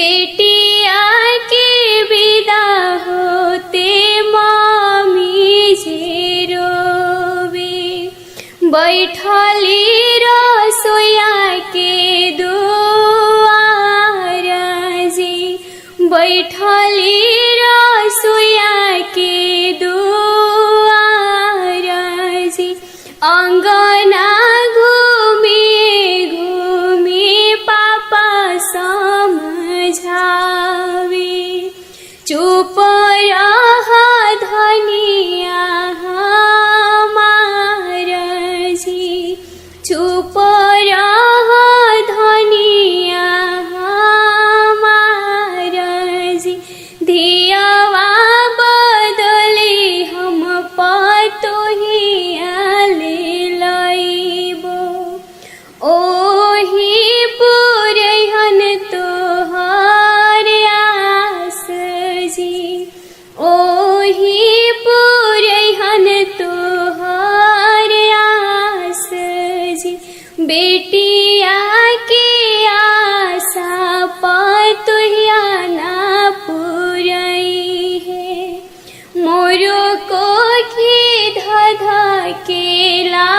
बेटिया के विदा होते मामी जे रोवे, बैठली रसोया के दुआर जी, बैठली रसोया के दुआर जी, अंगना घूमी घूमी पापा समझावे, चुप रह धनिया हमार जी, चुप रह धनिया हमार जी, धियावा बदली हम पतोहिया ले लइबो, ओही पुरैहन तोहर आस जी, ओही पुरैहन तोहर आस जी, बेटिया के आशा पतोहिया ना पुरई है, मोरो कोखी धध के ला